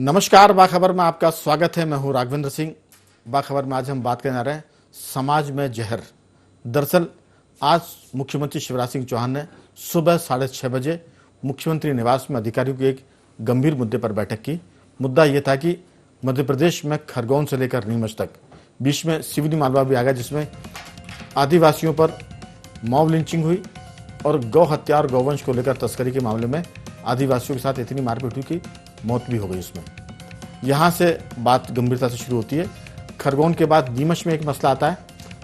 नमस्कार, बाखबर में आपका स्वागत है। मैं हूं राघवेंद्र सिंह। बाखबर में आज हम बात करने आ रहे हैं समाज में जहर। दरअसल आज मुख्यमंत्री शिवराज सिंह चौहान ने सुबह 6:30 बजे मुख्यमंत्री निवास में अधिकारियों की एक गंभीर मुद्दे पर बैठक की। मुद्दा यह था कि मध्य प्रदेश में खरगोन से लेकर नीमच तक बीच में सिवनी मालवा भी आ गया, जिसमें आदिवासियों पर मॉब लिंचिंग हुई और गौ हत्या और गौवंश को लेकर तस्करी के मामले में आदिवासियों के साथ इतनी मारपीट हुई कि मौत भी हो गई। उसमें यहाँ से बात गंभीरता से शुरू होती है। खरगोन के बाद नीमच में एक मसला आता है।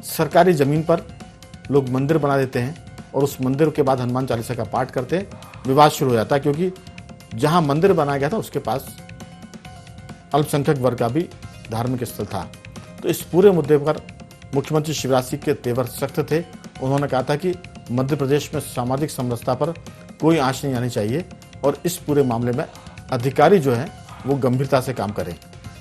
सरकारी जमीन पर लोग मंदिर बना देते हैं और उस मंदिर के बाद हनुमान चालीसा का पाठ करते हैं। विवाद शुरू हो जाता है क्योंकि जहाँ मंदिर बनाया गया था उसके पास अल्पसंख्यक वर्ग का भी धार्मिक स्थल था। तो इस पूरे मुद्दे पर मुख्यमंत्री शिवराज सिंह के तेवर सख्त थे। उन्होंने कहा था कि मध्य प्रदेश में सामाजिक समरसता पर कोई आंच नहीं आनी चाहिए और इस पूरे मामले में अधिकारी जो हैं वो गंभीरता से काम करें।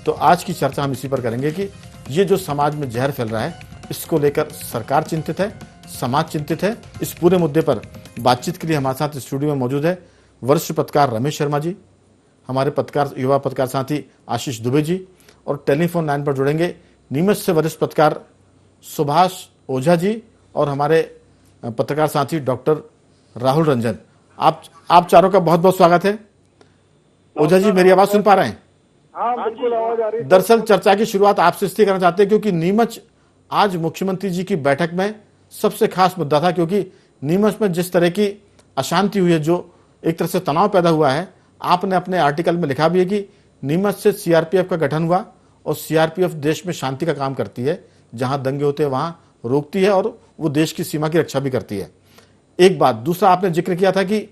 तो आज की चर्चा हम इसी पर करेंगे कि ये जो समाज में जहर फैल रहा है, इसको लेकर सरकार चिंतित है, समाज चिंतित है। इस पूरे मुद्दे पर बातचीत के लिए हमारे साथ स्टूडियो में मौजूद है वरिष्ठ पत्रकार रमेश शर्मा जी, हमारे युवा पत्रकार साथी आशीष दुबे जी, और टेलीफोन लाइन पर जुड़ेंगे नीमच से वरिष्ठ पत्रकार सुभाष ओझा जी और हमारे पत्रकार साथी डॉक्टर राहुल रंजन। आप चारों का बहुत बहुत स्वागत है। ओझा जी, मेरी आवाज सुन पा रहे हैं? हाँ, बिल्कुल आवाज आ रही है। दरअसल चर्चा की शुरुआत आपसे इसलिए करना चाहते हैं क्योंकि नीमच आज मुख्यमंत्री जी की बैठक में सबसे खास मुद्दा था, क्योंकि नीमच में जिस तरह की अशांति हुई है, जो एक तरह से तनाव पैदा हुआ है। आपने अपने आर्टिकल में लिखा भी है कि नीमच से सीआरपीएफ का गठन हुआ और सीआरपीएफ देश में शांति का काम करती है, जहां दंगे होते हैं वहां रोकती है और वो देश की सीमा की रक्षा भी करती है। एक बात। दूसरा, आपने जिक्र किया था कि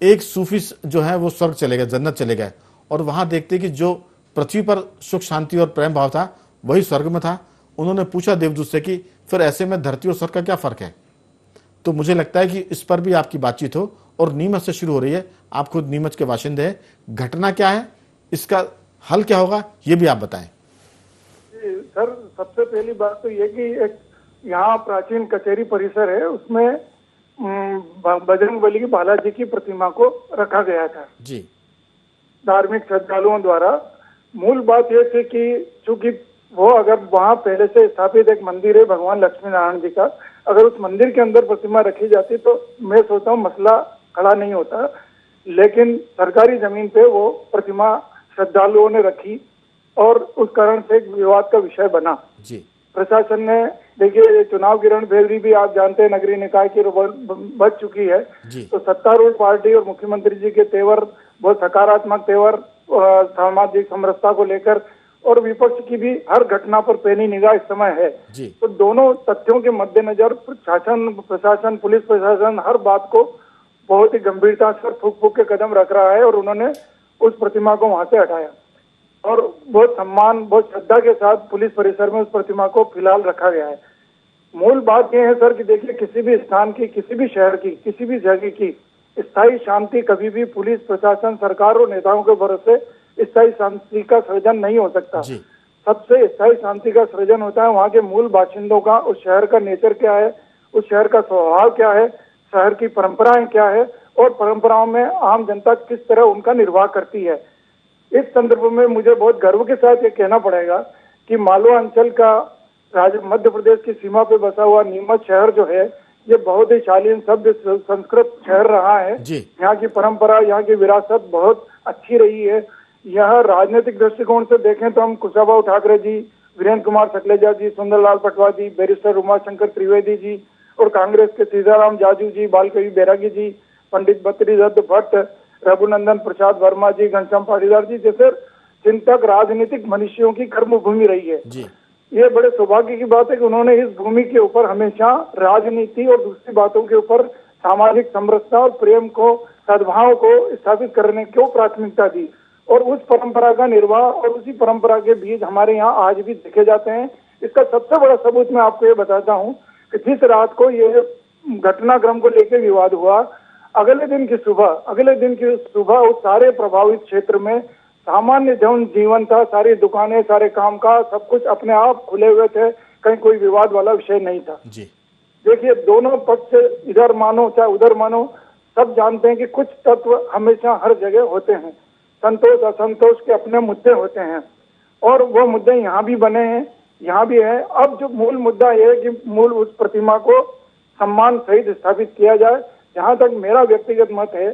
एक सूफी जो है वो स्वर्ग चले गए, जन्नत चले गए, और वहां देखते कि जो पृथ्वी पर सुख शांति और प्रेम भाव था वही स्वर्ग में था। उन्होंने पूछा देवदूत से कि फिर ऐसे में धरती और स्वर्ग का क्या फर्क है। तो मुझे लगता है कि इस पर भी आपकी बातचीत हो, और नीमच से शुरू हो रही है। आप खुद नीमच के बाशिंदे हैं। घटना क्या है, इसका हल क्या होगा, ये भी आप बताएं। सर, सबसे पहली बात तो ये कि एक यहाँ प्राचीन कचहरी परिसर है, उसमें बजरंगबली की बालाजी की प्रतिमा को रखा गया था जी, धार्मिक श्रद्धालुओं द्वारा। मूल बात यह थी कि चूंकि वो अगर वहाँ पहले से स्थापित एक मंदिर है भगवान लक्ष्मी नारायण जी का, अगर उस मंदिर के अंदर प्रतिमा रखी जाती तो मैं सोचता हूँ मसला खड़ा नहीं होता। लेकिन सरकारी जमीन पे वो प्रतिमा श्रद्धालुओं ने रखी और उस कारण से एक विवाद का विषय बना जी। प्रशासन ने, देखिए, चुनाव की रणभेरी भी आप जानते हैं नगरीय निकाय की बच चुकी है। तो सत्तारूढ़ पार्टी और मुख्यमंत्री जी के तेवर बहुत सकारात्मक तेवर सामाजिक समरसता को लेकर, और विपक्ष की भी हर घटना पर पैनी निगाह इस समय है। तो दोनों तथ्यों के मद्देनजर प्रशासन, पुलिस प्रशासन हर बात को बहुत ही गंभीरता से फूक फूक के कदम रख रहा है, और उन्होंने उस प्रतिमा को वहां से हटाया और बहुत सम्मान, बहुत श्रद्धा के साथ पुलिस परिसर में उस प्रतिमा को फिलहाल रखा गया है। मूल बात यह है सर कि देखिए, किसी भी स्थान की, किसी भी शहर की, किसी भी जगह की स्थायी शांति कभी भी पुलिस प्रशासन, सरकार और नेताओं के भरोसे स्थायी शांति का सृजन नहीं हो सकता। सबसे स्थायी शांति का सृजन होता है वहाँ के मूल बाशिंदों का, उस शहर का नेचर क्या है, उस शहर का स्वभाव क्या है, शहर की परंपराएं क्या है, और परंपराओं में आम जनता किस तरह उनका निर्वाह करती है। इस संदर्भ में मुझे बहुत गर्व के साथ ये कहना पड़ेगा कि मालवा अंचल का मध्य प्रदेश की सीमा पे बसा हुआ नीमच शहर जो है, ये बहुत ही शालीन, सभ्य, संस्कृत शहर रहा है। यहाँ की परंपरा, यहाँ की विरासत बहुत अच्छी रही है। यह राजनीतिक दृष्टिकोण से देखें तो हम कुशाभाऊ ठाकरे जी, वीरेंद्र कुमार सकलेजा जी, सुंदरलाल पटवा जी, बैरिस्टर उमाशंकर त्रिवेदी जी, और कांग्रेस के सीताराम जाजू जी, बालकवि बैरागी जी, पंडित बद्रीदत्त भट्ट, रघुनंदन प्रसाद वर्मा जी, घनश्याम पाटीदार जी जैसे चिंतक, राजनीतिक मनुष्यों की कर्मभूमि रही है। ये बड़े सौभाग्य की बात है कि उन्होंने इस भूमि के ऊपर हमेशा राजनीति और दूसरी बातों के ऊपर सामाजिक समरसता और प्रेम को, सद्भाव को स्थापित करने को प्राथमिकता दी, और उस परंपरा का निर्वाह और उसी परंपरा के बीज हमारे यहाँ आज भी देखे जाते हैं। इसका सबसे बड़ा सबूत मैं आपको ये बताता हूँ कि जिस रात को ये घटनाक्रम को लेकर विवाद हुआ, अगले दिन की सुबह उस सारे प्रभावित क्षेत्र में सामान्य जन जीवन था, सारी दुकानें, सारे कामकाज, सब कुछ अपने आप खुले हुए थे, कहीं कोई विवाद वाला विषय नहीं था। देखिए, दोनों पक्ष इधर मानो चाहे उधर मानो, सब जानते हैं कि कुछ तत्व हमेशा हर जगह होते हैं। संतोष असंतोष के अपने मुद्दे होते हैं और वो मुद्दे यहाँ भी बने हैं, यहाँ भी है। अब जो मूल मुद्दा ये है कि मूल उस प्रतिमा को सम्मान सहित स्थापित किया जाए। जहाँ तक मेरा व्यक्तिगत मत है,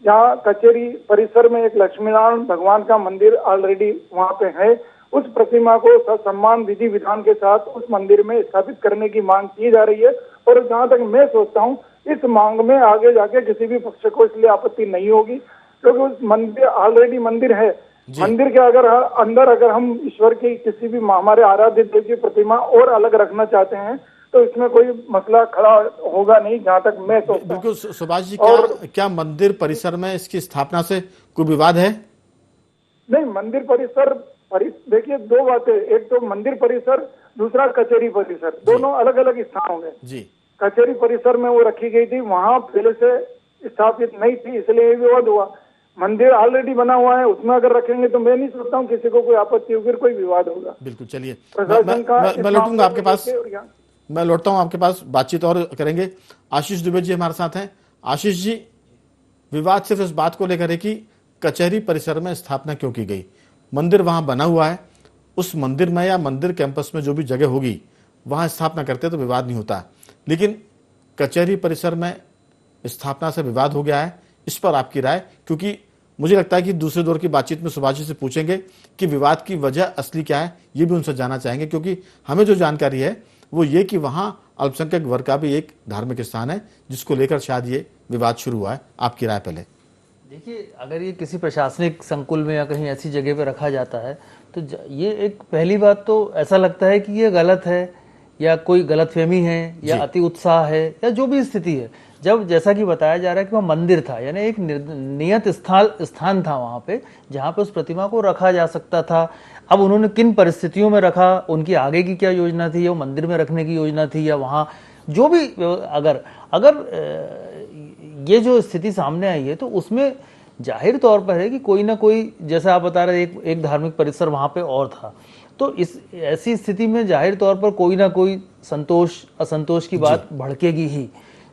जहाँ कचेरी परिसर में एक लक्ष्मीनारायण भगवान का मंदिर ऑलरेडी वहाँ पे है, उस प्रतिमा को सम्मान विधि विधान के साथ उस मंदिर में स्थापित करने की मांग की जा रही है। और जहाँ तक मैं सोचता हूँ, इस मांग में आगे जाके किसी भी पक्ष को इसलिए आपत्ति नहीं होगी, क्योंकि उस मंदिर ऑलरेडी मंदिर है। मंदिर के अंदर अगर हम ईश्वर की किसी भी हमारे आराध्य देव की प्रतिमा और अलग रखना चाहते हैं तो इसमें कोई मसला खड़ा होगा नहीं, जहाँ तक मैं सोचता हूँ। बिल्कुल सुभाष जी, क्या मंदिर परिसर में इसकी स्थापना से कोई विवाद है? नहीं, मंदिर परिसर देखिए दो बातें, एक तो मंदिर परिसर, दूसरा कचेरी परिसर, दोनों अलग अलग स्थान होंगे जी। कचेरी परिसर में वो रखी गई थी, वहां पहले से स्थापित नहीं थी, इसलिए विवाद हुआ। मंदिर ऑलरेडी बना हुआ है, उसमें अगर रखेंगे तो मैं नहीं सोचता हूँ किसी को कोई आपत्ति होगी, कोई विवाद होगा। बिल्कुल, चलिए प्रशासन का मैं लौटूंगा आपके पास, मैं लौटता हूँ आपके पास, बातचीत और करेंगे। आशीष दुबे जी हमारे साथ हैं। आशीष जी, विवाद सिर्फ इस बात को लेकर है कि कचहरी परिसर में स्थापना क्यों की गई? मंदिर वहां बना हुआ है, उस मंदिर में या मंदिर कैंपस में जो भी जगह होगी वहां स्थापना करते तो विवाद नहीं होता, लेकिन कचहरी परिसर में स्थापना से विवाद हो गया है। इस पर आपकी राय, क्योंकि मुझे लगता है कि दूसरे दौर की बातचीत में सुभाष जी से पूछेंगे कि विवाद की वजह असली क्या है, ये भी उनसे जानना चाहेंगे, क्योंकि हमें जो जानकारी है वो ये कि वहां अल्पसंख्यक वर्ग का भी एक धार्मिक स्थान है जिसको लेकर शायद ये विवाद शुरू हुआ है। आपकी राय पहले। देखिए, अगर ये किसी प्रशासनिक संकुल में या कहीं ऐसी जगह पे रखा जाता है तो ये एक पहली बात तो ऐसा लगता है कि ये गलत है या कोई गलतफहमी है या अति उत्साह है या जो भी स्थिति है। जब जैसा कि बताया जा रहा है कि वह मंदिर था, यानी एक नियत स्थान था वहाँ पे जहाँ पे उस प्रतिमा को रखा जा सकता था। अब उन्होंने किन परिस्थितियों में रखा, उनकी आगे की क्या योजना थी, या वो मंदिर में रखने की योजना थी, या वहाँ जो भी अगर ये जो स्थिति सामने आई है तो उसमें जाहिर तौर पर है कि कोई ना कोई, जैसा आप बता रहे एक धार्मिक परिसर वहाँ पे और था, तो इस ऐसी स्थिति में जाहिर तौर पर कोई ना कोई संतोष असंतोष की बात भड़केगी ही।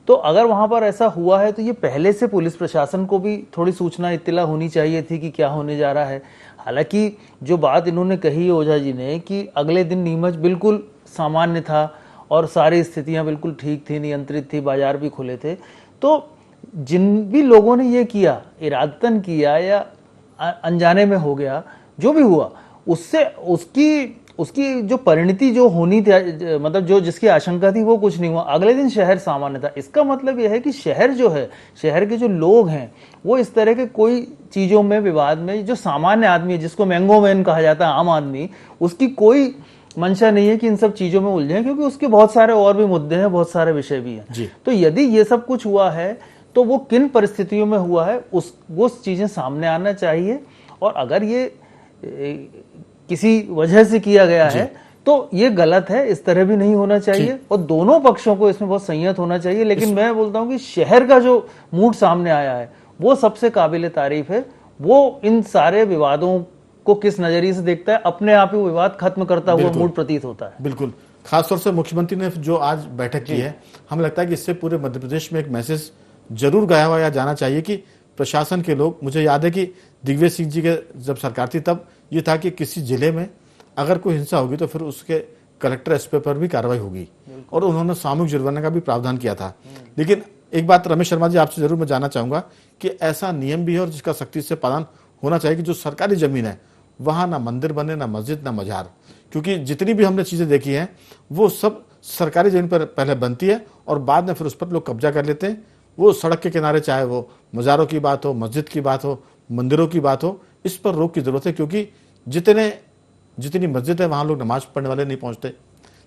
तो अगर वहाँ पर ऐसा हुआ है तो ये पहले से पुलिस प्रशासन को भी थोड़ी सूचना इत्तला होनी चाहिए थी कि क्या होने जा रहा है। हालांकि जो बात इन्होंने कही है ओझा जी ने कि अगले दिन नीमच बिल्कुल सामान्य था और सारी स्थितियाँ बिल्कुल ठीक थी, नियंत्रित थी, बाजार भी खुले थे, तो जिन भी लोगों ने ये किया, इरादतन किया या अनजाने में हो गया, जो भी हुआ, उससे उसकी जो परिणति जो होनी थी, मतलब जो जिसकी आशंका थी वो कुछ नहीं हुआ। अगले दिन शहर सामान्य था। इसका मतलब यह है कि शहर जो है, शहर के जो लोग हैं वो इस तरह के कोई चीजों में विवाद में, जो सामान्य आदमी है जिसको मैंगो मैन कहा जाता है, आम आदमी, उसकी कोई मंशा नहीं है कि इन सब चीजों में उलझे, क्योंकि उसके बहुत सारे और भी मुद्दे हैं, बहुत सारे विषय भी हैं। तो यदि ये सब कुछ हुआ है तो वो किन परिस्थितियों में हुआ है वो चीजें सामने आना चाहिए। और अगर ये किसी वजह से किया गया है तो ये गलत है, इस तरह भी नहीं होना चाहिए और दोनों पक्षों को इसमें बहुत संयत होना चाहिए। लेकिन मैं बोलता हूं कि शहर का जो मूड सामने आया है वो सबसे काबिले तारीफ है। वो इन सारे विवादों को किस नजरिए से देखता है, अपने आप ही वो विवाद खत्म करता हुआ मूड प्रतीत होता है। बिल्कुल, खासतौर से मुख्यमंत्री ने जो आज बैठक की है, हमें लगता है कि इससे पूरे मध्य प्रदेश में एक मैसेज जरूर गया हुआ या जाना चाहिए कि प्रशासन के लोग, मुझे याद है कि दिग्विजय सिंह जी के जब सरकार थी तब ये था कि किसी जिले में अगर कोई हिंसा होगी तो फिर उसके कलेक्टर एसपी पर भी कार्रवाई होगी, और उन्होंने सामूहिक जुर्माने का भी प्रावधान किया था। लेकिन एक बात रमेश शर्मा जी आपसे जरूर मैं जानना चाहूंगा कि ऐसा नियम भी है और जिसका सख्ती से पालन होना चाहिए कि जो सरकारी जमीन है वहां ना मंदिर बने, ना मस्जिद, ना मजार, क्योंकि जितनी भी हमने चीजें देखी हैं वो सब सरकारी जमीन पर पहले बनती है और बाद में फिर उस पर लोग कब्जा कर लेते हैं। वो सड़क के किनारे, चाहे वो मज़ारों की बात हो, मस्जिद की बात हो, मंदिरों की बात हो, इस पर रोक की जरूरत है, क्योंकि जितनी मस्जिद है वहाँ लोग नमाज पढ़ने वाले नहीं पहुँचते,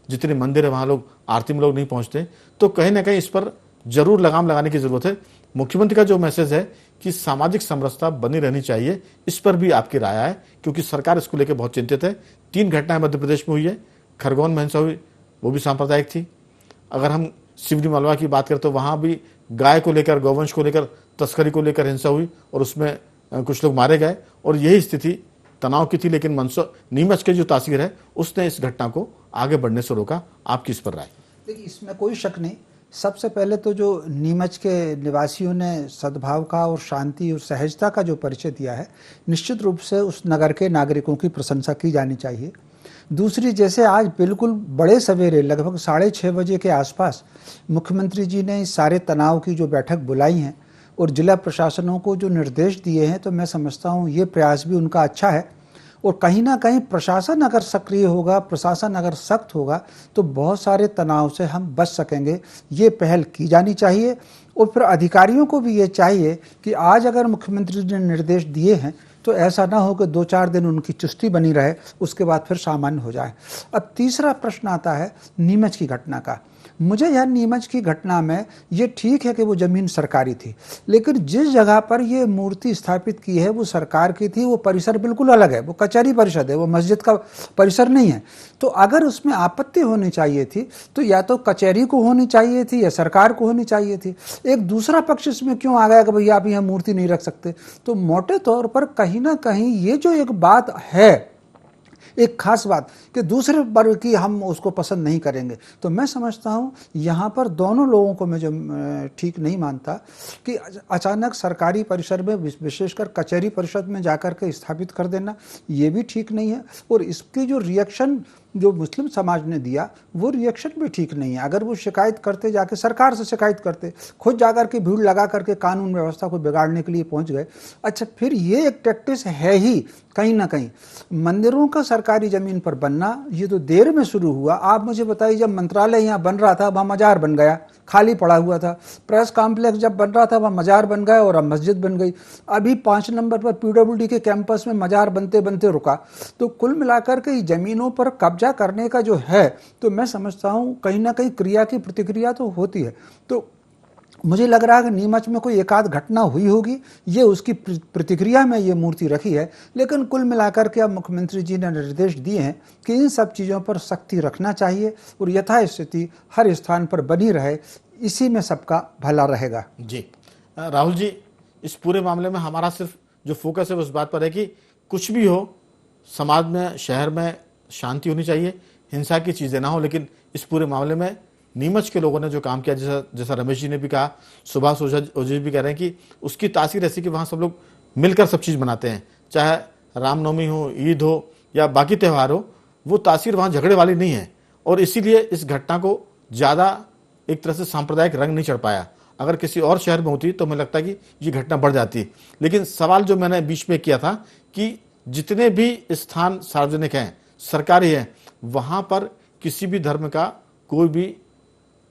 जितने मंदिर है वहाँ लोग आरती में लोग नहीं पहुँचते। तो कहीं ना कहीं इस पर जरूर लगाम लगाने की जरूरत है। मुख्यमंत्री का जो मैसेज है कि सामाजिक समरसता बनी रहनी चाहिए, इस पर भी आपकी राय है, क्योंकि सरकार इसको लेकर बहुत चिंतित है। 3 घटनाएं मध्य प्रदेश में हुई है, खरगोन में हिंसा हुई, वो भी सांप्रदायिक थी। अगर हम सिवनी मालवा की बात करें तो वहाँ भी गाय को लेकर, गौवंश को लेकर, तस्करी को लेकर हिंसा हुई और उसमें कुछ लोग मारे गए, और यही स्थिति तनाव की थी। लेकिन नीमच के जो तासीर है उसने इस घटना को आगे बढ़ने से रोका। आपकी इस पर राय? देखिए, इसमें कोई शक नहीं सबसे पहले तो जो नीमच के निवासियों ने सद्भाव का और शांति और सहजता का जो परिचय दिया है, निश्चित रूप से उस नगर के नागरिकों की प्रशंसा की जानी चाहिए। दूसरी, जैसे आज बिल्कुल बड़े सवेरे लगभग 6:30 बजे के आसपास मुख्यमंत्री जी ने इस सारे तनाव की जो बैठक बुलाई है और जिला प्रशासनों को जो निर्देश दिए हैं, तो मैं समझता हूँ ये प्रयास भी उनका अच्छा है। और कहीं ना कहीं प्रशासन अगर सक्रिय होगा, प्रशासन अगर सख्त होगा, तो बहुत सारे तनाव से हम बच सकेंगे। ये पहल की जानी चाहिए। और फिर अधिकारियों को भी ये चाहिए कि आज अगर मुख्यमंत्री ने निर्देश दिए हैं तो ऐसा ना हो कि 2-4 दिन उनकी चुस्ती बनी रहे, उसके बाद फिर सामान्य हो जाए। अब तीसरा प्रश्न आता है नीमच की घटना का। मुझे यह नीमच की घटना में ये ठीक है कि वो ज़मीन सरकारी थी, लेकिन जिस जगह पर ये मूर्ति स्थापित की है वो सरकार की थी, वो परिसर बिल्कुल अलग है, वो कचहरी परिषद है, वो मस्जिद का परिसर नहीं है। तो अगर उसमें आपत्ति होनी चाहिए थी तो या तो कचहरी को होनी चाहिए थी या सरकार को होनी चाहिए थी। एक दूसरा पक्ष इसमें क्यों आ गया कि भैया आप यहाँ मूर्ति नहीं रख सकते? तो मोटे तौर पर कहीं ना कहीं ये जो एक बात है, एक खास बात कि दूसरे वर्ग की हम उसको पसंद नहीं करेंगे, तो मैं समझता हूँ यहाँ पर दोनों लोगों को मैं जो ठीक नहीं मानता कि अचानक सरकारी परिसर में, विशेषकर कचहरी परिषद में जाकर के स्थापित कर देना, ये भी ठीक नहीं है। और इसकी जो रिएक्शन जो मुस्लिम समाज ने दिया, वो रिएक्शन भी ठीक नहीं है। अगर वो शिकायत करते, जाके सरकार से शिकायत करते, खुद जाकर के भीड़ लगा करके कानून व्यवस्था को बिगाड़ने के लिए पहुंच गए, अच्छा फिर ये एक टैक्टिस है ही कहीं ना कहीं। मंदिरों का सरकारी जमीन पर बनना ये तो देर में शुरू हुआ। आप मुझे बताइए, जब मंत्रालय यहाँ बन रहा था वहाँ मजार बन गया, खाली पड़ा हुआ था। प्रेस कॉम्प्लेक्स जब बन रहा था वहाँ मजार बन गया और अब मस्जिद बन गई। अभी 5 नंबर पर PWD के कैंपस में मजार बनते बनते रुका। तो कुल मिलाकर के जमीनों पर कब्जा करने का जो है, तो मैं समझता हूँ कहीं ना कहीं क्रिया की प्रतिक्रिया तो होती है। तो मुझे लग रहा है कि नीमच में कोई एकाध घटना हुई होगी, ये उसकी प्रतिक्रिया में ये मूर्ति रखी है। लेकिन कुल मिलाकर के अब मुख्यमंत्री जी ने निर्देश दिए हैं कि इन सब चीज़ों पर सख्ती रखना चाहिए और यथास्थिति हर स्थान पर बनी रहे, इसी में सबका भला रहेगा। जी राहुल जी, इस पूरे मामले में हमारा सिर्फ जो फोकस है उस बात पर है कि कुछ भी हो, समाज में, शहर में शांति होनी चाहिए, हिंसा की चीज़ें ना हो। लेकिन इस पूरे मामले में नीमच के लोगों ने जो काम किया, जैसा रमेश जी ने भी कहा, सुभाष ओझा भी कह रहे हैं कि उसकी तासीर ऐसी कि वहाँ सब लोग मिलकर सब चीज़ मनाते हैं, चाहे रामनवमी हो, ईद हो या बाकी त्यौहार हो, वो तासीर वहाँ झगड़े वाली नहीं है। और इसीलिए इस घटना को ज़्यादा एक तरह से सांप्रदायिक रंग नहीं चढ़ पाया। अगर किसी और शहर में होती तो मुझे लगता है कि ये घटना बढ़ जाती। लेकिन सवाल जो मैंने बीच में किया था कि जितने भी स्थान सार्वजनिक हैं, सरकारी हैं, वहाँ पर किसी भी धर्म का कोई भी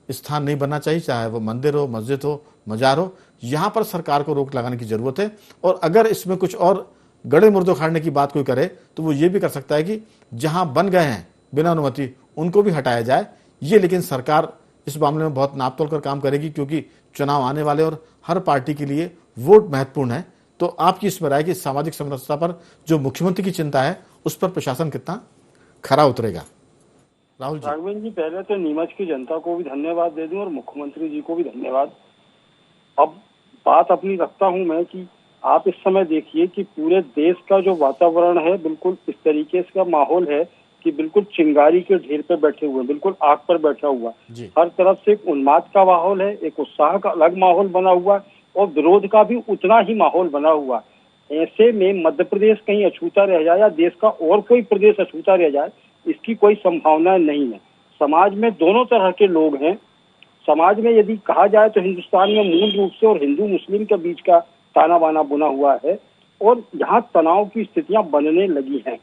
स्थान नहीं बनना चाहिए, चाहे वो मंदिर हो, मस्जिद हो, मजार हो। यहाँ पर सरकार को रोक लगाने की जरूरत है। और अगर इसमें कुछ और गड़े मुर्दे उखाड़ने की बात कोई करे तो वो ये भी कर सकता है कि जहाँ बन गए हैं बिना अनुमति उनको भी हटाया जाए। ये लेकिन सरकार इस मामले में बहुत नाप तोल कर काम करेगी, क्योंकि चुनाव आने वाले और हर पार्टी के लिए वोट महत्वपूर्ण है। तो आपकी इसमें राय कि सामाजिक समरसता पर जो मुख्यमंत्री की चिंता है, उस पर प्रशासन कितना खरा उतरेगा? राहुल जी। राघवेंद्र जी, पहले तो नीमच की जनता को भी धन्यवाद दे दूं और मुख्यमंत्री जी को भी धन्यवाद। अब बात अपनी रखता हूं मैं कि आप इस समय देखिए कि पूरे देश का जो वातावरण है, बिल्कुल इस तरीके से का माहौल है कि बिल्कुल चिंगारी के ढेर पे बैठे हुए, बिल्कुल आग पर बैठा हुआ। हर तरफ से एक उन्माद का माहौल है, एक उत्साह का अलग माहौल बना हुआ और विरोध का भी उतना ही माहौल बना हुआ। ऐसे में मध्य प्रदेश कहीं अछूता रह जाए या देश का और कोई प्रदेश अछूता रह जाए, इसकी कोई संभावना नहीं है। समाज में दोनों तरह के लोग हैं। समाज में यदि कहा जाए तो हिंदुस्तान में मूल रूप से और हिंदू मुस्लिम के बीच का ताना बाना बुना हुआ है और यहाँ तनाव की स्थितियां बनने लगी हैं।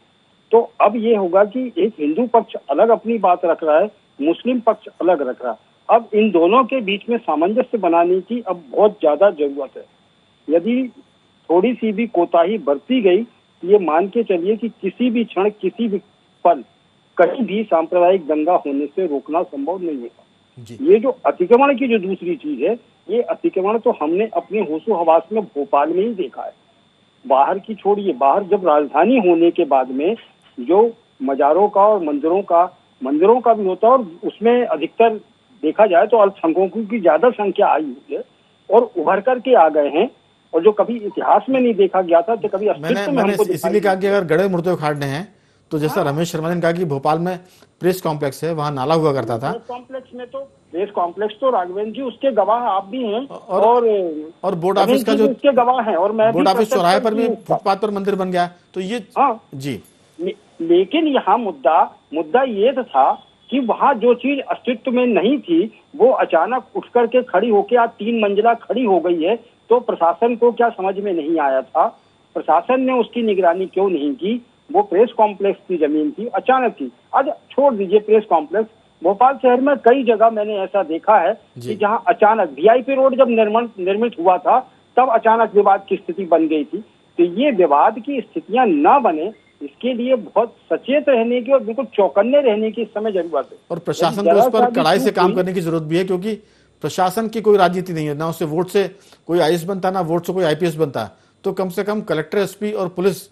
तो अब ये होगा कि एक हिंदू पक्ष अलग अपनी बात रख रहा है, मुस्लिम पक्ष अलग रख रहा है। अब इन दोनों के बीच में सामंजस्य बनाने की अब बहुत ज्यादा जरूरत है। यदि थोड़ी सी भी कोताही बरती गई तो ये मान के चलिए कि किसी भी क्षण, किसी भी पल कहीं भी सांप्रदायिक दंगा होने से रोकना संभव नहीं होगा। ये जो अतिक्रमण की जो दूसरी चीज है, ये अतिक्रमण तो हमने अपने होशो हवास में भोपाल में ही देखा है। बाहर की छोड़िए, बाहर जब राजधानी होने के बाद में जो मजारों का और मंदिरों का भी होता है और उसमें अधिकतर देखा जाए तो अल्पसंख्यकों की ज्यादा संख्या आई हुई है और उभर करके आ गए हैं। और जो कभी इतिहास में नहीं देखा गया था, तो कभी अस्तित्व में हमको इसलिए कहा कि अगर गड़े मुर्दे उखाड़ने हैं तो जैसा रमेश शर्मा ने कहा कि भोपाल में प्रेस कॉम्प्लेक्स है, वहां नाला हुआ करता था। प्रेस कॉम्प्लेक्स तो राघवेंद्र जी उसके गवाह आप भी हैं और बोर्ड ऑफिस का जो उसके गवाह हैं, और मैं बोर्ड ऑफिस चौराहे पर भी फुटपाथ पर मंदिर बन गया। तो ये जी, लेकिन यहाँ मुद्दा ये था कि वहाँ जो चीज अस्तित्व में नहीं थी वो अचानक उठ करके खड़ी होके आज 3 मंजिला खड़ी हो गई है। तो प्रशासन को क्या समझ में नहीं आया था? प्रशासन ने उसकी निगरानी क्यों नहीं की? वो प्रेस कॉम्प्लेक्स की जमीन थी, अचानक थी। आज छोड़ दीजिए प्रेस कॉम्प्लेक्स, भोपाल शहर में कई जगह मैंने ऐसा देखा है कि जहां अचानक वीआईपी रोड जब निर्मित हुआ था तब अचानक विवाद की स्थिति बन गई थी। तो ये विवाद की स्थितियां न बने, इसके लिए बहुत सचेत रहने की और बिल्कुल चौकन्ने रहने की इस समय जरूरत है। और प्रशासन को उस पर कड़ाई से काम करने की जरूरत भी है, क्योंकि प्रशासन की कोई राजनीति नहीं है, ना उससे वोट से कोई आईएएस बनता, ना वोट से कोई आईपीएस बनता। तो कम से कम कलेक्टर, एसपी और पुलिस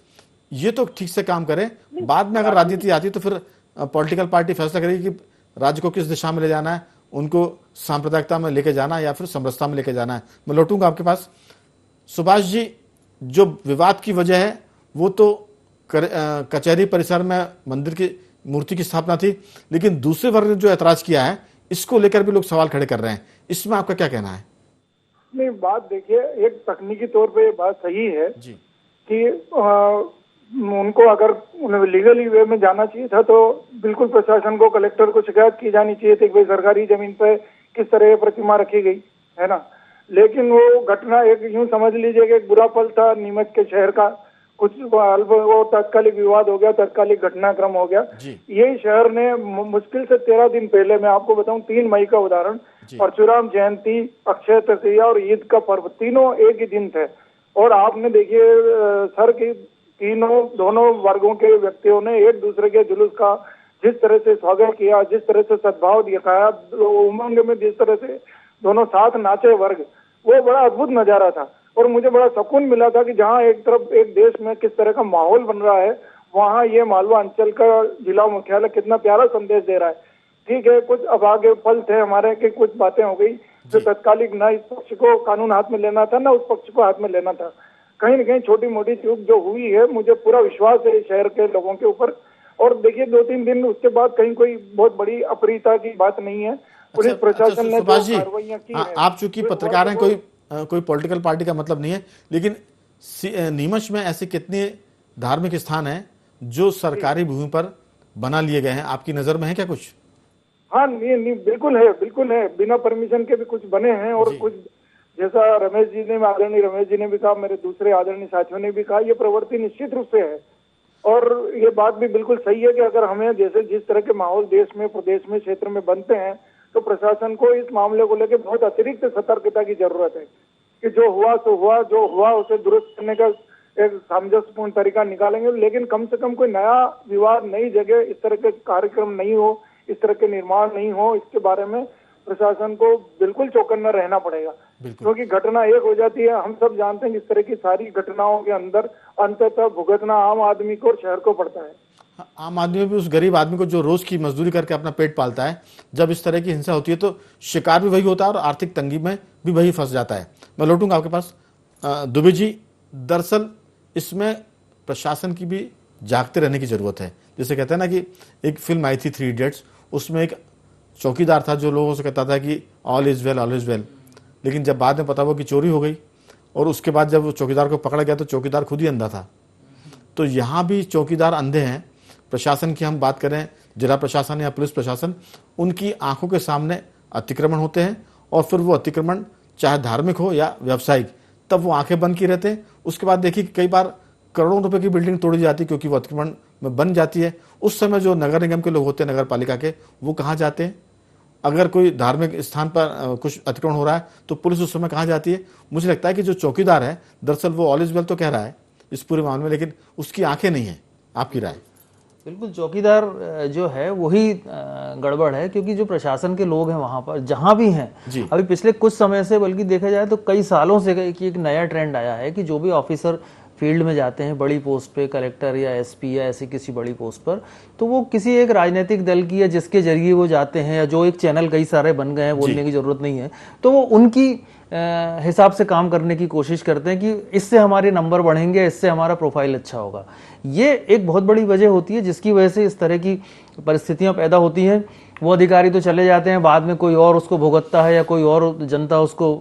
ये तो ठीक से काम करें। बाद में अगर राजनीति आती तो फिर पॉलिटिकल पार्टी फैसला करेगी कि राज्य को किस दिशा में ले जाना है, उनको सांप्रदायिकता में लेके जाना है या फिर समरसता में लेके जाना है। मैं लौटूंगा आपके पास। सुभाष जी, जो विवाद की वजह है वो तो कचहरी परिसर में मंदिर की मूर्ति की स्थापना थी, लेकिन दूसरे वर्ग ने जो ऐतराज किया है इसको लेकर भी लोग सवाल खड़े कर रहे हैं। इसमें आपका क्या कहना है? नहीं, बात देखिए, एक तकनीकी तौर पे ये बात सही है जी कि उनको अगर उन्हें लीगली वे में जाना चाहिए था तो बिल्कुल प्रशासन को, कलेक्टर को शिकायत की जानी चाहिए थी कि भाई सरकारी जमीन पे किस तरह ये प्रतिमा रखी गई है ना। लेकिन वो घटना एक यूं समझ लीजिए कि एक बुरा पल था नीमच के शहर का, कुछ वो तात्कालिक विवाद हो गया, तात्कालिक घटनाक्रम हो गया। यही शहर ने मुश्किल से 13 दिन पहले, मैं आपको बताऊं 3 मई का उदाहरण, परशुराम जयंती, अक्षय तृतीया और ईद का पर्व तीनों एक ही दिन थे। और आपने देखिए सर की दोनों वर्गों के व्यक्तियों ने एक दूसरे के जुलूस का जिस तरह से स्वागत किया, जिस तरह से सद्भाव दिखाया, उमंग में जिस तरह से दोनों साथ नाचे वर्ग, वो बड़ा अद्भुत नजारा था। और मुझे बड़ा सुकून मिला था कि जहां एक तरफ एक देश में किस तरह का माहौल बन रहा है, वहां ये मालवा अंचल का जिला मुख्यालय कितना प्यारा संदेश दे रहा है। ठीक है, कुछ अब आगे पल थे हमारे कि कुछ बातें हो गई जो तत्कालिक न इस पक्ष को कानून हाथ में लेना था, न उस पक्ष को हाथ में लेना था। कहीं न कहीं छोटी मोटी चूक जो हुई है, मुझे पूरा विश्वास है शहर के लोगों के ऊपर। और देखिए 2-3 दिन उसके बाद कहीं कोई बहुत बड़ी अप्रियता की बात नहीं है। पुलिस प्रशासन ने कार्रवाइयां की है। आप चूंकि पत्रकार हैं, कोई पॉलिटिकल पार्टी का मतलब नहीं है, लेकिन नीमच में ऐसे कितने धार्मिक स्थान हैं जो सरकारी भूमि पर बना लिए गए हैं? आपकी नजर में है क्या कुछ? हाँ, नहीं, बिल्कुल है। बिना परमिशन के भी कुछ बने हैं और कुछ जैसा आदरणीय रमेश जी ने भी कहा, मेरे दूसरे आदरणीय साथियों ने भी कहा, ये प्रवृत्ति निश्चित रूप से है। और ये बात भी बिल्कुल सही है कि अगर हमें जैसे जिस तरह के माहौल देश में, प्रदेश में, क्षेत्र में बनते हैं, तो प्रशासन को इस मामले को लेकर बहुत अतिरिक्त सतर्कता की जरूरत है कि जो हुआ सो हुआ, जो हुआ उसे दुरुस्त करने का एक सामंजस्यपूर्ण तरीका निकालेंगे। लेकिन कम से कम कोई नया विवाद, नई जगह इस तरह के कार्यक्रम नहीं हो, इस तरह के निर्माण नहीं हो, इसके बारे में प्रशासन को बिल्कुल चौकन्ना रहना पड़ेगा। क्योंकि घटना एक हो जाती है, हम सब जानते हैं, इस तरह की सारी घटनाओं के अंदर अंततः भुगतना आम आदमी को और शहर को पड़ता है। आम आदमी भी, उस गरीब आदमी को जो रोज की मजदूरी करके अपना पेट पालता है, जब इस तरह की हिंसा होती है तो शिकार भी वही होता है और आर्थिक तंगी में भी वही फंस जाता है। मैं लौटूंगा आपके पास। दुबे जी, दरअसल इसमें प्रशासन की भी जागते रहने की जरूरत है। जैसे कहते हैं ना कि एक फिल्म आई थी 3 इडियट्स, उसमें एक चौकीदार था जो लोगों से कहता था कि ऑल इज वेल, लेकिन जब बाद में पता हुआ कि चोरी हो गई और उसके बाद जब वो चौकीदार को पकड़ा गया तो चौकीदार खुद ही अंधा था। तो यहाँ भी चौकीदार अंधे हैं। प्रशासन की हम बात करें, जिला प्रशासन या पुलिस प्रशासन, उनकी आंखों के सामने अतिक्रमण होते हैं और फिर वो अतिक्रमण चाहे धार्मिक हो या व्यावसायिक, तब वो आंखें बंद की रहते हैं। उसके बाद देखिए कई बार करोड़ों रुपए की बिल्डिंग तोड़ी जाती है क्योंकि वो अतिक्रमण में बन जाती है। उस समय जो नगर निगम के लोग होते हैं, नगर पालिका के, वो कहाँ जाते हैं? अगर कोई धार्मिक स्थान पर कुछ अतिक्रमण हो रहा है तो पुलिस उस समय कहाँ जाती है? मुझे लगता है कि जो चौकीदार है, दरअसल वो ऑल इज वेल तो कह रहा है इस पूरे मामले में, लेकिन उसकी आंखें नहीं है। आपकी राय? बिल्कुल, चौकीदार जो है वही गड़बड़ है, क्योंकि जो प्रशासन के लोग हैं वहां पर जहां भी हैं, अभी पिछले कुछ समय से, बल्कि देखा जाए तो कई सालों से एक नया ट्रेंड आया है कि जो भी ऑफिसर फील्ड में जाते हैं बड़ी पोस्ट पे, कलेक्टर या एसपी या ऐसी किसी बड़ी पोस्ट पर, तो वो किसी एक राजनीतिक दल की या जिसके जरिए वो जाते हैं, या जो एक चैनल कई सारे बन गए हैं, बोलने की जरूरत नहीं है, तो वो उनकी हिसाब से काम करने की कोशिश करते हैं कि इससे हमारे नंबर बढ़ेंगे, इससे हमारा प्रोफाइल अच्छा होगा। ये एक बहुत बड़ी वजह होती है जिसकी वजह से इस तरह की परिस्थितियां पैदा होती हैं। वो अधिकारी तो चले जाते हैं, बाद में कोई और उसको भुगतता है या कोई और जनता उसको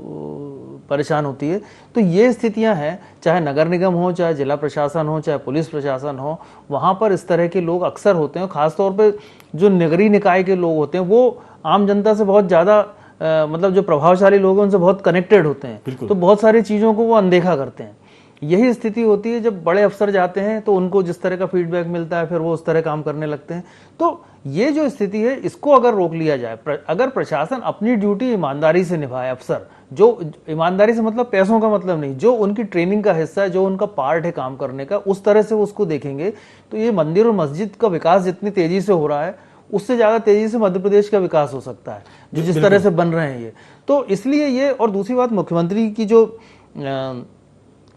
परेशान होती है। तो ये स्थितियां हैं, चाहे नगर निगम हो, चाहे जिला प्रशासन हो, चाहे पुलिस प्रशासन हो, वहां पर इस तरह के लोग अक्सर होते हैं। खासतौर पर जो नगरीय निकाय के लोग होते हैं वो आम जनता से बहुत ज़्यादा मतलब जो प्रभावशाली लोग हैं उनसे बहुत कनेक्टेड होते हैं, तो बहुत सारी चीज़ों को वो अनदेखा करते हैं। यही स्थिति होती है जब बड़े अफसर जाते हैं तो उनको जिस तरह का फीडबैक मिलता है फिर वो उस तरह काम करने लगते हैं। तो ये जो स्थिति है इसको अगर रोक लिया जाए, अगर प्रशासन अपनी ड्यूटी ईमानदारी से निभाए, अफसर जो ईमानदारी से मतलब पैसों का मतलब नहीं, जो उनकी ट्रेनिंग का हिस्सा है, जो उनका पार्ट है काम करने का, उस तरह से उसको देखेंगे तो ये मंदिर और मस्जिद का विकास जितनी तेजी से हो रहा है उससे ज्यादा तेजी से मध्य प्रदेश का विकास हो सकता है, जो जिस तरह से बन रहे हैं ये। तो इसलिए ये, और दूसरी बात मुख्यमंत्री की जो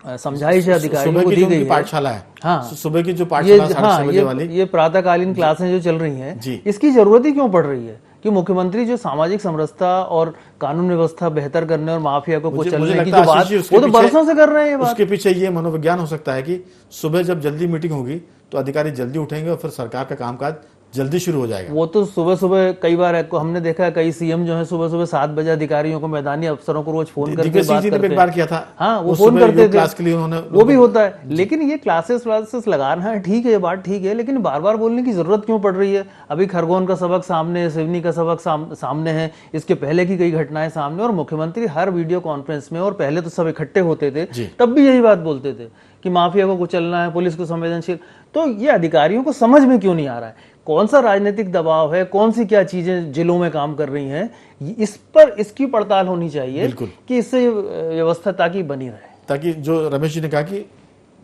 समझाइश है अधिकारियों को दी गई है, पाठशाला है, हाँ सुबह की जो पाठशाला 6:30 बजे वाली, ये प्रातःकालीन क्लासें जो चल रही हैं, इसकी जरूरत ही क्यों पड़ रही है कि मुख्यमंत्री जो सामाजिक समरसता और कानून व्यवस्था बेहतर करने और माफिया को चलने की जो बात, वो तो बरसों से कर रहे हैं ये बात। उसके पीछे ये मनोविज्ञान हो सकता है कि सुबह जब जल्दी मीटिंग होगी तो अधिकारी जल्दी उठेंगे और फिर सरकार का कामकाज जल्दी शुरू हो जाएगा। वो तो सुबह सुबह कई बार हमने देखा है, कई सीएम जो है सुबह सुबह 7 बजे अधिकारियों को, मैदानी अफसरों को रोज फोन करके बात करते हैं। एक बार किया था, हाँ वो फोन करते थे, क्लास के लिए उन्होंने, वो भी होता है। लेकिन ये क्लासेस लगाना है, ठीक है, ये बात ठीक है, लेकिन बार बार बोलने की जरूरत क्यों पड़ रही है? अभी खरगोन का सबक सामने है, सिवनी का सबक सामने है, इसके पहले की कई घटनाएं सामने, और मुख्यमंत्री हर वीडियो कॉन्फ्रेंस में, और पहले तो सब इकट्ठे होते थे तब भी यही बात बोलते थे कि माफिया को कुचलना है, पुलिस को संवेदनशील। तो ये अधिकारियों को समझ में क्यों नहीं आ रहा है कौन सा राजनीतिक दबाव है, कौन सी क्या चीजें जिलों में काम कर रही हैं, इस पर इसकी पड़ताल होनी चाहिए कि इससे व्यवस्था ताकि बनी रहे। ताकि जो रमेश जी ने कहा कि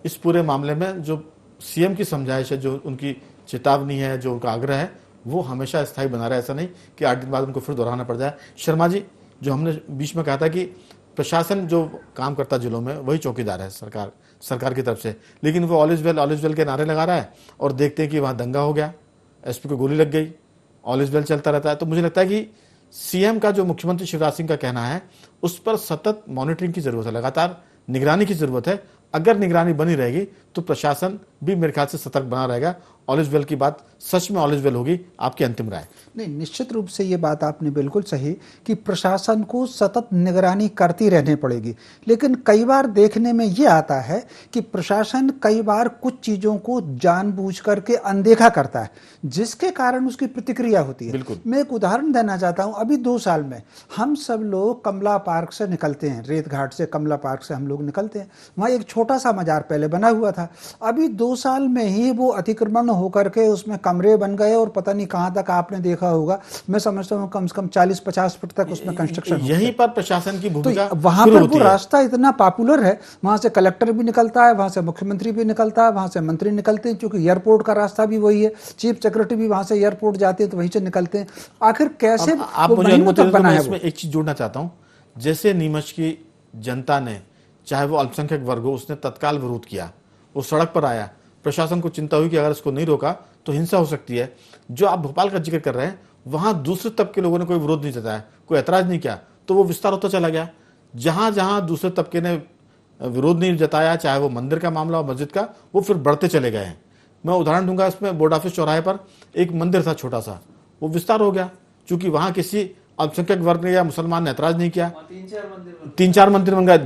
इस पूरे मामले में जो सीएम की समझाइश है, जो उनकी चेतावनी है, जो उनका आग्रह है, वो हमेशा स्थायी बना रहे, ऐसा नहीं कि 8 दिन बाद उनको फिर दोहराना पड़ जाए। शर्मा जी, जो हमने बीच में कहा था कि प्रशासन जो काम करता जिलों में वही चौकीदार है सरकार की तरफ से, लेकिन वो ऑल इज वेल के नारे लगा रहा है और देखते हैं कि वहां दंगा हो गया, एसपी को गोली लग गई, ऑल इज वेल चलता रहता है। तो मुझे लगता है कि सीएम का जो मुख्यमंत्री शिवराज सिंह का कहना है उस पर सतत मॉनिटरिंग की जरूरत है, लगातार निगरानी की जरूरत है। अगर निगरानी बनी रहेगी तो प्रशासन भी मेरे ख्याल से सतर्क बना रहेगा। ऑल इज वेल की बात सच में ऑल इज वेल होगी, आपकी अंतिम राय? नहीं, निश्चित रूप से ये बात आपने बिल्कुल सही कि प्रशासन को सतत निगरानी करती रहनी पड़ेगी, लेकिन कई बार देखने में ये आता है कि प्रशासन कई बार कुछ चीज़ों को जानबूझ करके अनदेखा करता है, जिसके कारण उसकी प्रतिक्रिया होती है। मैं एक उदाहरण देना चाहता हूँ। अभी 2 साल में हम सब लोग कमला पार्क से निकलते हैं, रेत घाट से कमला पार्क से हम लोग निकलते हैं, वहाँ एक छोटा सा मजार पहले बना हुआ था, अभी 2 साल में ही वो अतिक्रमण होकर के उसमें कमरे बन गए और पता नहीं कहां तक आपने देखा होगा, मैं समझता हूं कम से कम 40-50 फुट तक उसमें कंस्ट्रक्शन। यहीं पर प्रशासन की भूमिका तो वहां पर वो रास्ता इतना पॉपुलर है, वहां से कलेक्टर भी निकलता है, वहां से मुख्यमंत्री भी निकलता है, वहां से मंत्री निकलते हैं, क्योंकि एयरपोर्ट का रास्ता भी वही है, चीफ सेक्रेटरी भी वहां से एयरपोर्ट जाते हैं तो वहीं से निकलते हैं। आखिर कैसे आप मुझे अनुमति दें, मैं इसमें एक चीज जोड़ना चाहता हूं। जैसे नीमच की जनता ने, चाहे वो अल्पसंख्यक वर्ग हो, उसने तत्काल विरोध किया, वो सड़क पर आया, प्रशासन को चिंता हुई कि अगर इसको नहीं रोका तो हिंसा हो सकती है। जो आप भोपाल का जिक्र कर रहे हैं, वहां दूसरे तबके के लोगों ने कोई विरोध नहीं जताया, कोई ऐतराज नहीं किया, तो वो विस्तार होता चला गया। जहां जहां दूसरे तबके ने विरोध नहीं जताया, चाहे वो मंदिर का मामला हो, मस्जिद का, वो फिर बढ़ते चले गए हैं। मैं उदाहरण दूंगा, इसमें बोर्ड ऑफिस चौराहे पर एक मंदिर था छोटा सा, वो विस्तार हो गया क्योंकि वहां किसी अल्पसंख्यक वर्ग ने या मुसलमान ने ऐतराज नहीं किया। 3-4 मंदिर बन गए।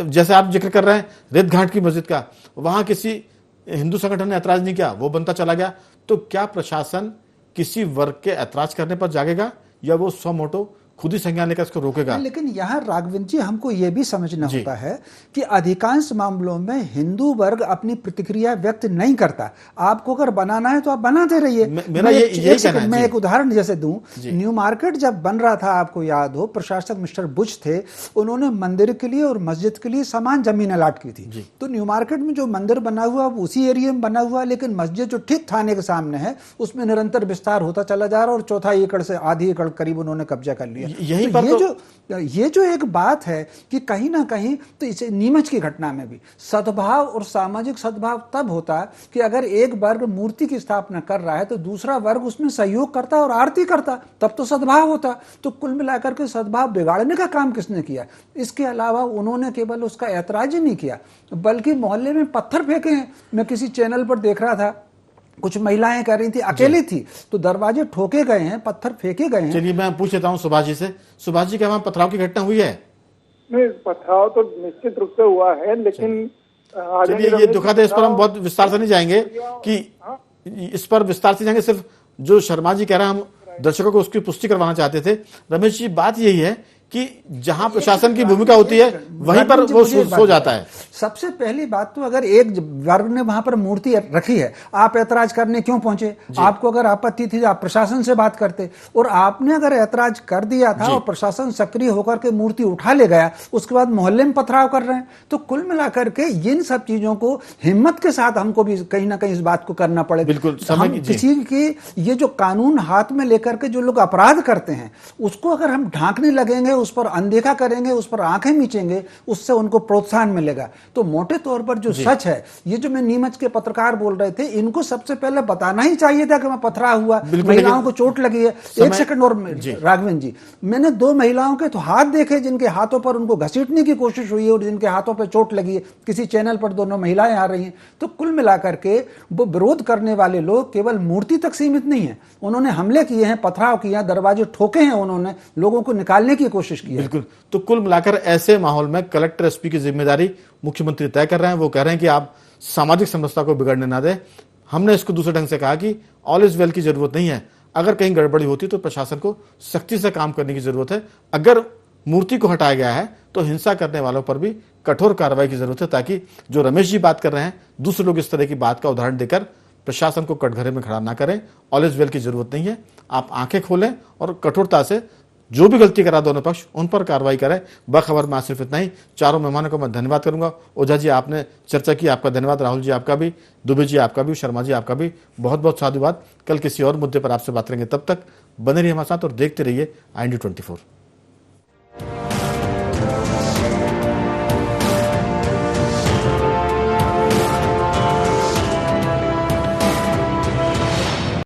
जैसे आप जिक्र कर रहे हैं रेत घाट की मस्जिद का, वहां किसी हिंदू संगठन ने ऐतराज नहीं किया, वो बनता चला गया। तो क्या प्रशासन किसी वर्ग के ऐतराज करने पर जागेगा या वो स्वयं मोटो खुद ही संज्ञान लेकर इसको रोकेगा? लेकिन यहाँ राघवेंद्र जी, हमको यह भी समझना होता है कि अधिकांश मामलों में हिंदू वर्ग अपनी प्रतिक्रिया व्यक्त नहीं करता। आपको अगर बनाना है तो आप बनाते रहिए। मैं एक उदाहरण जैसे दूं, न्यू मार्केट जब बन रहा था, आपको याद हो, प्रशासक मिस्टर बुच थे, उन्होंने मंदिर के लिए और मस्जिद के लिए समान जमीन अलाट की थी। तो न्यू मार्केट में जो मंदिर बना हुआ उसी एरिया में बना हुआ, लेकिन मस्जिद जो ठीक थाने के सामने है उसमें निरंतर विस्तार होता चला जा रहा और 1/4 एकड़ से आधी एकड़ करीब उन्होंने कब्जा कर लिया। यहीं तो पर ये जो एक बात है कि कहीं ना कहीं तो इसे नीमच की घटना में भी सद्भाव और सामाजिक सद्भाव तब होता है कि अगर एक वर्ग मूर्ति की स्थापना कर रहा है तो दूसरा वर्ग उसमें सहयोग करता और आरती करता, तब तो सद्भाव होता। तो कुल मिलाकर के सद्भाव बिगाड़ने का काम किसने किया? इसके अलावा उन्होंने केवल उसका ऐतराज ही नहीं किया बल्कि मोहल्ले में पत्थर फेंके हैं। मैं किसी चैनल पर देख रहा था, कुछ महिलाएं कर रही थी, अकेली थी, तो दरवाजे ठोके गए हैं, पत्थर फेंके गए हैं। चलिए मैं पूछ लेता हूँ सुभाष जी से। सुभाष जी, क्या वहाँ पथराव की घटना हुई है? नहीं, पथराव तो निश्चित रूप से हुआ है, लेकिन चलिए ये दुखद है, इस पर हम बहुत विस्तार से नहीं जाएंगे कि इस पर विस्तार से जाएंगे। सिर्फ जो शर्मा जी कह रहे हैं, हम दर्शकों को उसकी पुष्टि करवाना चाहते थे। रमेश जी, बात यही है कि जहां प्रशासन की भूमिका होती है वहीं पर वो सो जाता है। सबसे पहली बात तो अगर एक वर्ग ने वहां पर मूर्ति रखी है, आप ऐतराज करने क्यों पहुंचे? आपको अगर आपत्ति थी आप प्रशासन से बात करते, और आपने अगर ऐतराज कर दिया था और प्रशासन सक्रिय होकर के मूर्ति उठा ले गया, उसके बाद मोहल्ले में पथराव कर रहे हैं। तो कुल मिलाकर के इन सब चीजों को हिम्मत के साथ हमको भी कहीं ना कहीं इस बात को करना पड़ेगा। बिल्कुल, हम किसी की ये जो कानून हाथ में लेकर के जो लोग अपराध करते हैं उसको अगर हम ढांकने लगेंगे, उस पर अनदेखा करेंगे, उस पर आंखें मीचेंगे, उससे उनको प्रोत्साहन मिलेगा। तो मोटे तौर पर जो सच है, ये जो मैं नीमच के पत्रकार बोल रहे थे, इनको सबसे पहले बताना ही चाहिए था कि मैं पथराव हुआ, महिलाओं को चोट लगी है। एक सेकंड और राघवेंद्र जी, मैंने 2 महिलाओं के तो हाथ देखे जिनके हाथों पर उनको घसीटने की कोशिश हुई है और जिनके हाथों पर चोट लगी है। किसी चैनल पर दोनों महिलाएं आ रही हैं। तो कुल मिलाकर के वो विरोध करने वाले लोग केवल मूर्ति तक सीमित नहीं है, उन्होंने हमले किए हैं, पथराव किया, दरवाजे ठोके हैं, उन्होंने लोगों को निकालने की कोशिश की है। बिल्कुल। तो कुल मिलाकर ऐसे माहौल में कलेक्टर एसपी की जिम्मेदारी मुख्यमंत्री तय कर रहे हैं। वो कह रहे हैं कि आप सामाजिक समरसता को बिगड़ने ना दें। हमने इसको दूसरे ढंग से कहा कि ऑल इज वेल की जरूरत नहीं है, अगर कहीं गड़बड़ी होती तो प्रशासन को सख्ती से काम करने की जरूरत है। अगर मूर्ति को हटाया गया है तो हिंसा करने वालों पर भी कठोर कार्रवाई की जरूरत है, ताकि जो रमेश जी बात कर रहे हैं, दूसरे लोग इस तरह की बात का उदाहरण देकर प्रशासन को कटघरे में खड़ा ना करें। ऑल इज वेल की जरूरत नहीं है। आप आंखें खोलें और कठोरता से जो भी गलती करा दोनों पक्ष, उन पर कार्रवाई करें। बखबर में सिर्फ इतना ही। चारों मेहमानों को मैं धन्यवाद करूंगा। ओझा जी, आपने चर्चा की, आपका धन्यवाद। राहुल जी आपका भी, दुबे जी आपका भी, शर्मा जी आपका भी बहुत बहुत साधुवाद। कल किसी और मुद्दे पर आपसे बात करेंगे, तब तक बने रहिए हमारे साथ और देखते रहिए IND24।